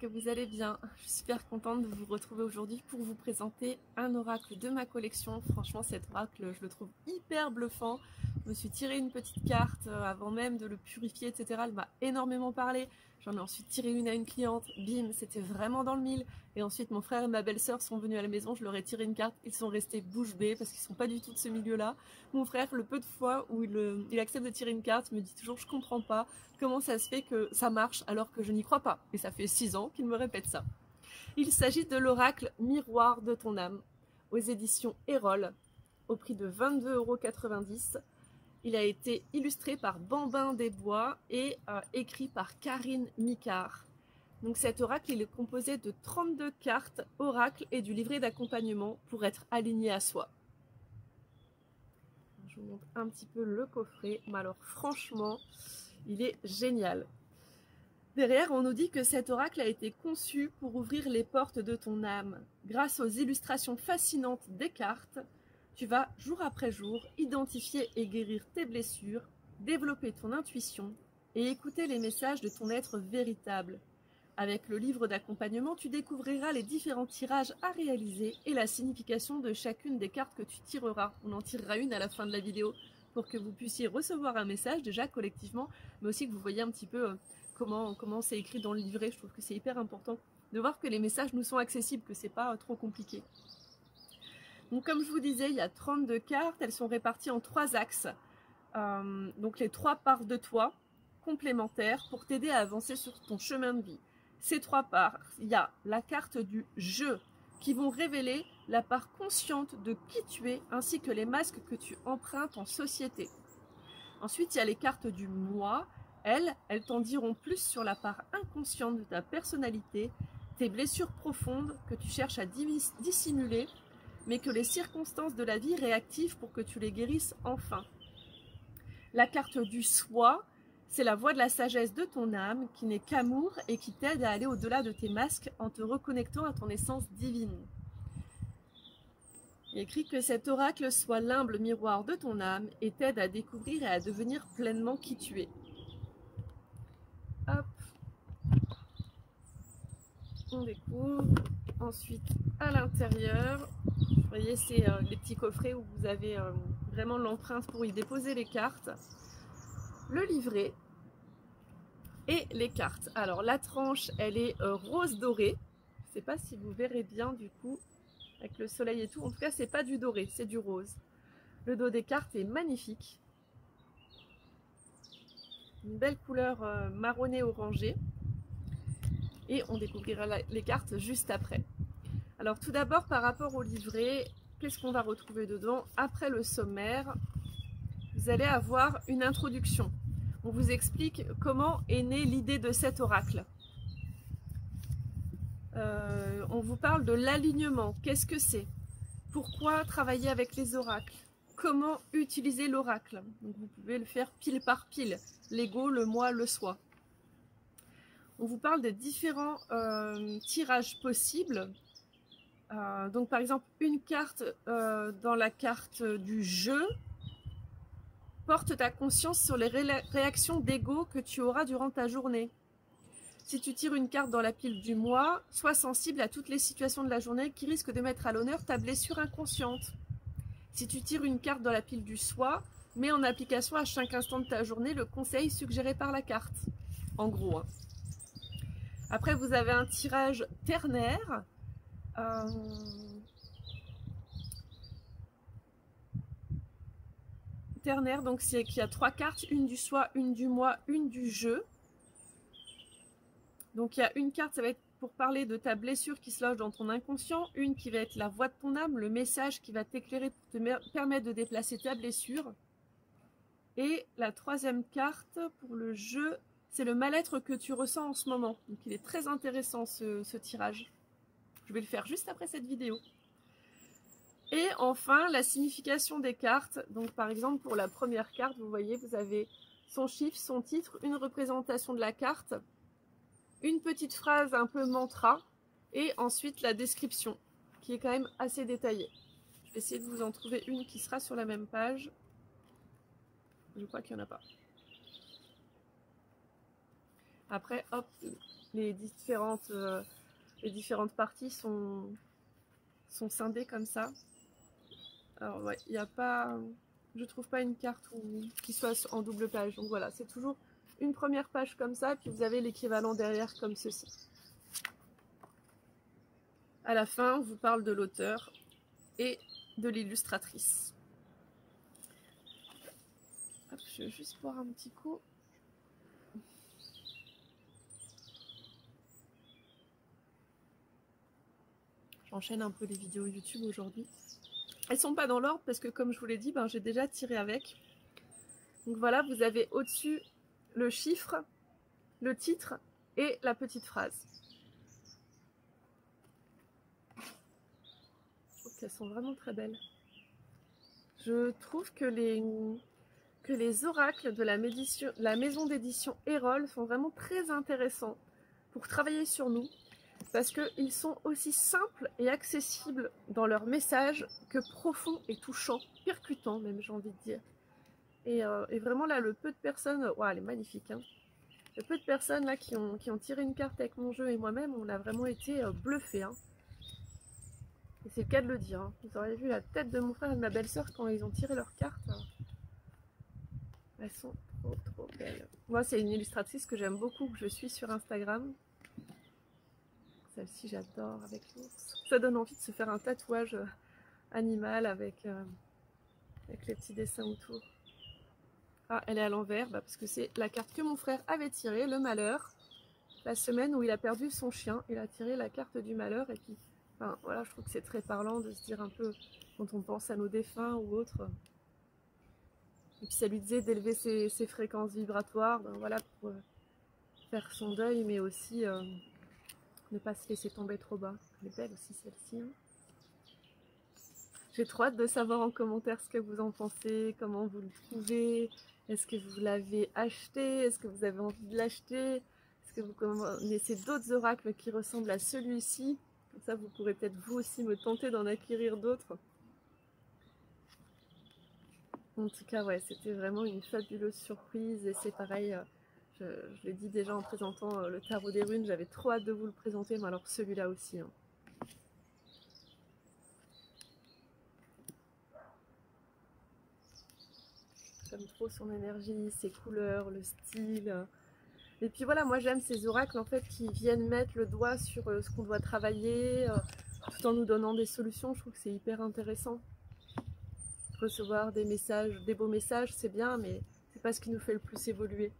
que vous allez bien. Je suis super contente de vous retrouver aujourd'hui pour vous présenter un oracle de ma collection. Franchement, cet oracle, je le trouve hyper bluffant. Je me suis tiré une petite carte avant même de le purifier, etc. Elle m'a énormément parlé. J'en ai ensuite tiré une à une cliente. Bim, c'était vraiment dans le mille. Et ensuite, mon frère et ma belle-sœur sont venus à la maison. Je leur ai tiré une carte. Ils sont restés bouche bée parce qu'ils sont pas du tout de ce milieu-là. Mon frère, le peu de fois où il accepte de tirer une carte, me dit toujours je comprends pas comment ça se fait que ça marche alors que je n'y crois pas. Et ça fait 6 ans qu'il me répète ça. Il s'agit de l'oracle Miroir de ton âme aux éditions Erol au prix de 22,90 €. Il a été illustré par Bambin Desbois et écrit par Karine Micard. Donc cet oracle, il est composé de 32 cartes oracle et du livret d'accompagnement pour être aligné à soi. Je vous montre un petit peu le coffret, mais alors franchement, il est génial. Derrière, on nous dit que cet oracle a été conçu pour ouvrir les portes de ton âme. Grâce aux illustrations fascinantes des cartes, tu vas, jour après jour, identifier et guérir tes blessures, développer ton intuition et écouter les messages de ton être véritable. Avec le livre d'accompagnement, tu découvriras les différents tirages à réaliser et la signification de chacune des cartes que tu tireras. On en tirera une à la fin de la vidéo pour que vous puissiez recevoir un message déjà collectivement, mais aussi que vous voyez un petit peu comment c'est écrit dans le livret. Je trouve que c'est hyper important de voir que les messages nous sont accessibles, que c'est pas trop compliqué. Donc comme je vous disais, il y a 32 cartes, elles sont réparties en 3 axes. Donc les 3 parts de toi complémentaires pour t'aider à avancer sur ton chemin de vie. Ces 3 parts, il y a la carte du jeu qui vont révéler la part consciente de qui tu es ainsi que les masques que tu empruntes en société. Ensuite, il y a les cartes du moi. Elles t'en diront plus sur la part inconsciente de ta personnalité, tes blessures profondes que tu cherches à dissimuler, mais que les circonstances de la vie réactivent pour que tu les guérisses enfin. La carte du soi, c'est la voix de la sagesse de ton âme qui n'est qu'amour et qui t'aide à aller au-delà de tes masques en te reconnectant à ton essence divine. Il est écrit que cet oracle soit l'humble miroir de ton âme et t'aide à découvrir et à devenir pleinement qui tu es. Hop. On découvre. Ensuite, à l'intérieur, vous voyez, c'est les petits coffrets où vous avez vraiment l'empreinte pour y déposer les cartes, le livret et les cartes. Alors, la tranche, elle est rose doré. Je ne sais pas si vous verrez bien du coup, avec le soleil et tout. En tout cas, c'est pas du doré, c'est du rose. Le dos des cartes est magnifique. Une belle couleur marronné orangée. Et on découvrira les cartes juste après. Alors tout d'abord, par rapport au livret, qu'est-ce qu'on va retrouver dedans? Après le sommaire, vous allez avoir une introduction. On vous explique comment est née l'idée de cet oracle. On vous parle de l'alignement. Qu'est-ce que c'est? Pourquoi travailler avec les oracles? Comment utiliser l'oracle? Vous pouvez le faire pile par pile. L'ego, le moi, le soi. On vous parle des différents tirages possibles. Donc par exemple, une carte dans la carte du jeu porte ta conscience sur les réactions d'ego que tu auras durant ta journée. Si tu tires une carte dans la pile du mois, sois sensible à toutes les situations de la journée qui risquent de mettre à l'honneur ta blessure inconsciente. Si tu tires une carte dans la pile du soi, mets en application à chaque instant de ta journée le conseil suggéré par la carte. En gros. Hein. Après, vous avez un tirage ternaire. Ternaire, donc c'est qu'il y a 3 cartes, une du soi, une du moi, une du jeu. Donc il y a une carte, ça va être pour parler de ta blessure qui se loge dans ton inconscient, une qui va être la voix de ton âme, le message qui va t'éclairer pour te permettre de déplacer ta blessure. Et la 3e carte pour le jeu, c'est le mal-être que tu ressens en ce moment. Donc il est très intéressant ce tirage. Je vais le faire juste après cette vidéo. Et enfin, la signification des cartes. Donc par exemple, pour la première carte, vous voyez, vous avez son chiffre, son titre, une représentation de la carte, une petite phrase un peu mantra, et ensuite la description, qui est quand même assez détaillée. Je vais essayer de vous en trouver une qui sera sur la même page. Je crois qu'il n'y en a pas. Après, hop, les différentes parties sont scindées comme ça. Alors ouais, il n'y a pas, je trouve pas une carte qui soit en double page. Donc voilà, c'est toujours une première page comme ça, puis vous avez l'équivalent derrière comme ceci. À la fin, on vous parle de l'auteur et de l'illustratrice. Je vais juste boire un petit coup. J'enchaîne un peu les vidéos YouTube aujourd'hui. Elles sont pas dans l'ordre parce que comme je vous l'ai dit, j'ai déjà tiré avec. Donc voilà, vous avez au-dessus le chiffre, le titre et la petite phrase. Je trouve qu'elles sont vraiment très belles. Je trouve que les oracles de la maison d'édition Erol sont vraiment très intéressants pour travailler sur nous, parce qu'ils sont aussi simples et accessibles dans leur message que profonds et touchants, percutants même, j'ai envie de dire. Et vraiment là, le peu de personnes, wow, elle est magnifique, hein. Le peu de personnes là qui ont tiré une carte avec mon jeu et moi-même, on a vraiment été bluffés, hein. Et c'est le cas de le dire, hein. Vous auriez vu la tête de mon frère et de ma belle-sœur quand ils ont tiré leurs cartes. Elles sont trop belles. Moi, c'est une illustratrice que j'aime beaucoup, que je suis sur Instagram. Celle-ci, j'adore, avec l'ours. Ça donne envie de se faire un tatouage animal avec les petits dessins autour. Ah, elle est à l'envers, parce que c'est la carte que mon frère avait tirée, le malheur. La semaine où il a perdu son chien, il a tiré la carte du malheur. Et puis, enfin, voilà, je trouve que c'est très parlant de se dire un peu, quand on pense à nos défunts ou autres. Et puis ça lui disait d'élever ses fréquences vibratoires, voilà, pour faire son deuil, mais aussi ne pas se laisser tomber trop bas. Elle est belle aussi celle-ci, hein. J'ai trop hâte de savoir en commentaire ce que vous en pensez, comment vous le trouvez, est-ce que vous l'avez acheté, est-ce que vous avez envie de l'acheter, est-ce que vous connaissez d'autres oracles qui ressemblent à celui-ci, comme ça vous pourrez peut-être vous aussi me tenter d'en acquérir d'autres. En tout cas, ouais, c'était vraiment une fabuleuse surprise et c'est pareil, je l'ai dit déjà en présentant le tarot des runes, j'avais trop hâte de vous le présenter, mais alors celui-là aussi, hein. J'aime trop son énergie, ses couleurs, le style. Et puis voilà, moi j'aime ces oracles en fait qui viennent mettre le doigt sur ce qu'on doit travailler, tout en nous donnant des solutions. Je trouve que c'est hyper intéressant. Recevoir des messages, des beaux messages, c'est bien, mais c'est pas ce qui nous fait le plus évoluer.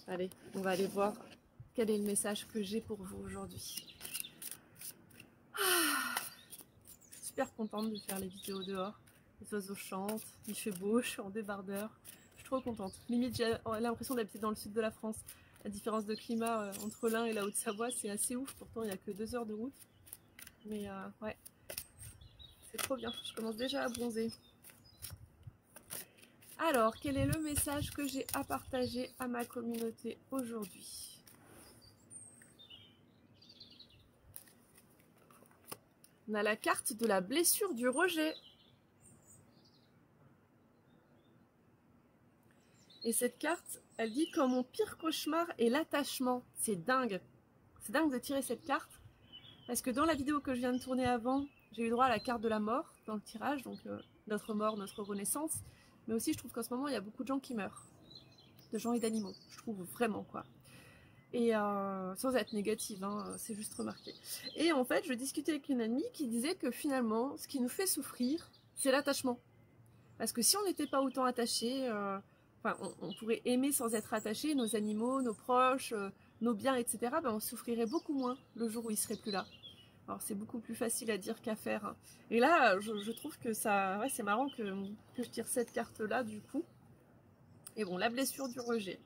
Allez, on va aller voir quel est le message que j'ai pour vous aujourd'hui. Je suis super contente de faire les vidéos dehors. Les oiseaux chantent, il fait beau, je suis en débardeur. Je suis trop contente. Limite, j'ai l'impression d'habiter dans le sud de la France. La différence de climat entre l'Ain et la Haute-Savoie, c'est assez ouf. Pourtant, il n'y a que 2 heures de route. Mais ouais, c'est trop bien. Je commence déjà à bronzer. Alors, quel est le message que j'ai à partager à ma communauté aujourd'hui? On a la carte de la blessure du rejet. Et cette carte, elle dit quand mon pire cauchemar est l'attachement. C'est dingue. C'est dingue de tirer cette carte. Parce que dans la vidéo que je viens de tourner avant, j'ai eu droit à la carte de la mort dans le tirage. Donc notre mort, notre renaissance. Mais aussi, je trouve qu'en ce moment, il y a beaucoup de gens qui meurent. De gens et d'animaux. Je trouve vraiment, quoi. Et sans être négative, hein, c'est juste remarqué. Et en fait, je discutais avec une amie qui disait que finalement, ce qui nous fait souffrir, c'est l'attachement. Parce que si on n'était pas autant attaché, enfin, on pourrait aimer sans être attaché nos animaux, nos proches, nos biens, etc. On souffrirait beaucoup moins le jour où ils seraient plus là. Alors c'est beaucoup plus facile à dire qu'à faire, hein. Et là, je trouve que ça, ouais, c'est marrant que je tire cette carte-là du coup. Et bon, la blessure du rejet.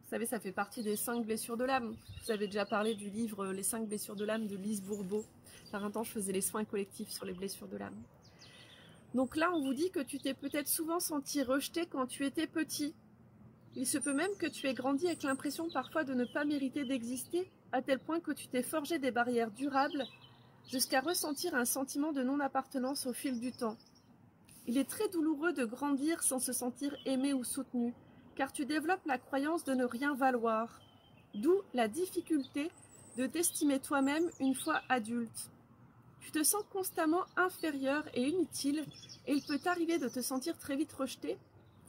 Vous savez, ça fait partie des 5 blessures de l'âme. Vous avez déjà parlé du livre Les 5 blessures de l'âme de Lise Bourbeau. Par un temps, je faisais les soins collectifs sur les blessures de l'âme. Donc là, on vous dit que tu t'es peut-être souvent senti rejeté quand tu étais petit. Il se peut même que tu aies grandi avec l'impression parfois de ne pas mériter d'exister, à tel point que tu t'es forgé des barrières durables jusqu'à ressentir un sentiment de non-appartenance au fil du temps. Il est très douloureux de grandir sans se sentir aimé ou soutenu, car tu développes la croyance de ne rien valoir, d'où la difficulté de t'estimer toi-même une fois adulte. Tu te sens constamment inférieur et inutile et il peut t'arriver de te sentir très vite rejeté,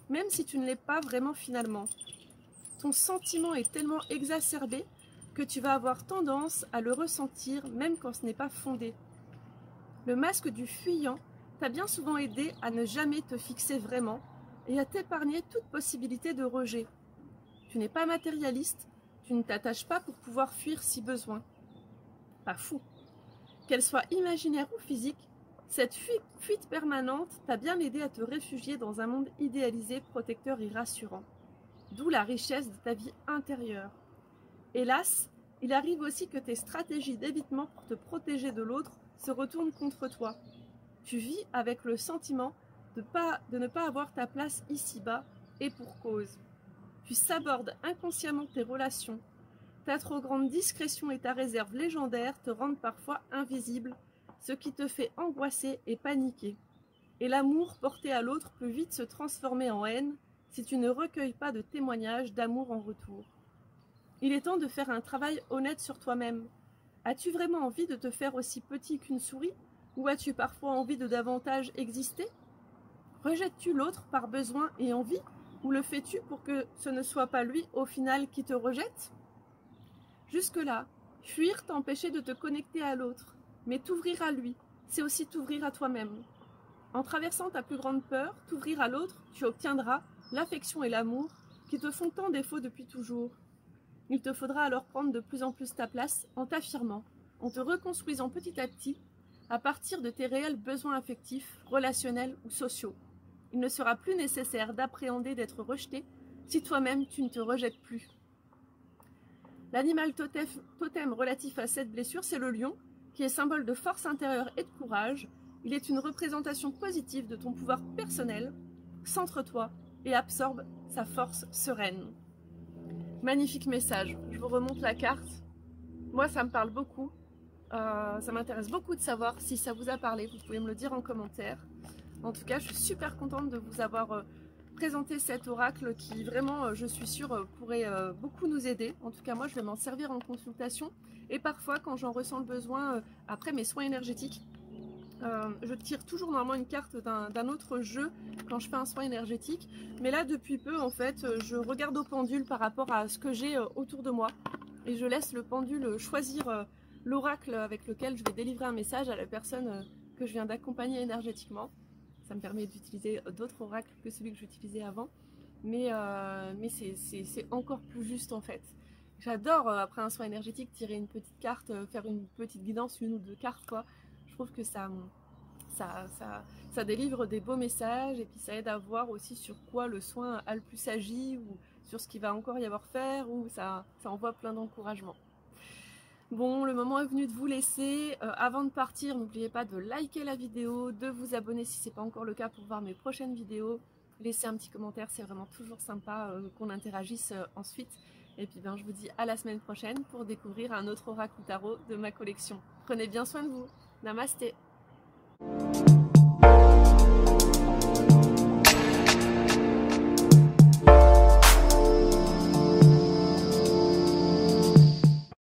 même si tu ne l'es pas vraiment finalement. Ton sentiment est tellement exacerbé que tu vas avoir tendance à le ressentir même quand ce n'est pas fondé. Le masque du fuyant t'a bien souvent aidé à ne jamais te fixer vraiment et à t'épargner toute possibilité de rejet. Tu n'es pas matérialiste, tu ne t'attaches pas pour pouvoir fuir si besoin. Pas fou. Qu'elle soit imaginaire ou physique, cette fuite permanente t'a bien aidé à te réfugier dans un monde idéalisé, protecteur et rassurant. D'où la richesse de ta vie intérieure. Hélas, il arrive aussi que tes stratégies d'évitement pour te protéger de l'autre se retournent contre toi. Tu vis avec le sentiment de ne pas avoir ta place ici-bas et pour cause. Tu sabordes inconsciemment tes relations. Ta trop grande discrétion et ta réserve légendaire te rendent parfois invisible, ce qui te fait angoisser et paniquer. Et l'amour porté à l'autre peut vite se transformer en haine si tu ne recueilles pas de témoignages d'amour en retour. Il est temps de faire un travail honnête sur toi-même. As-tu vraiment envie de te faire aussi petit qu'une souris? Ou as-tu parfois envie de davantage exister? Rejettes-tu l'autre par besoin et envie? Ou le fais-tu pour que ce ne soit pas lui au final qui te rejette? Jusque-là, fuir t'empêchait de te connecter à l'autre. Mais t'ouvrir à lui, c'est aussi t'ouvrir à toi-même. En traversant ta plus grande peur, t'ouvrir à l'autre, tu obtiendras l'affection et l'amour qui te font tant défaut depuis toujours. Il te faudra alors prendre de plus en plus ta place en t'affirmant, en te reconstruisant petit à petit, à partir de tes réels besoins affectifs, relationnels ou sociaux. Il ne sera plus nécessaire d'appréhender d'être rejeté si toi-même tu ne te rejettes plus. L'animal totem relatif à cette blessure, c'est le lion, qui est symbole de force intérieure et de courage. Il est une représentation positive de ton pouvoir personnel. Centre-toi et absorbe sa force sereine. Magnifique message. Je vous remonte la carte. Moi, ça me parle beaucoup. Ça m'intéresse beaucoup de savoir si ça vous a parlé. Vous pouvez me le dire en commentaire. En tout cas, je suis super contente de vous avoir présenté cet oracle qui vraiment, je suis sûre, pourrait beaucoup nous aider. En tout cas, moi, je vais m'en servir en consultation. Et parfois, quand j'en ressens le besoin, après mes soins énergétiques, je tire toujours normalement une carte d'un autre jeu quand je fais un soin énergétique. Mais là, depuis peu, en fait, je regarde au pendule par rapport à ce que j'ai autour de moi. Et je laisse le pendule choisir l'oracle avec lequel je vais délivrer un message à la personne que je viens d'accompagner énergétiquement. Ça me permet d'utiliser d'autres oracles que celui que j'utilisais avant. Mais c'est encore plus juste en fait. J'adore, après un soin énergétique, tirer une petite carte, faire une petite guidance, une ou deux cartes, quoi. Je trouve que ça délivre des beaux messages et puis ça aide à voir aussi sur quoi le soin a le plus agi ou sur ce qu'il va encore y avoir faire ou ça envoie plein d'encouragement. Bon, le moment est venu de vous laisser. Avant de partir, n'oubliez pas de liker la vidéo, de vous abonner si ce n'est pas encore le cas pour voir mes prochaines vidéos. Laissez un petit commentaire, c'est vraiment toujours sympa qu'on interagisse ensuite. Et puis je vous dis à la semaine prochaine pour découvrir un autre oracle tarot de ma collection. Prenez bien soin de vous. Namasté.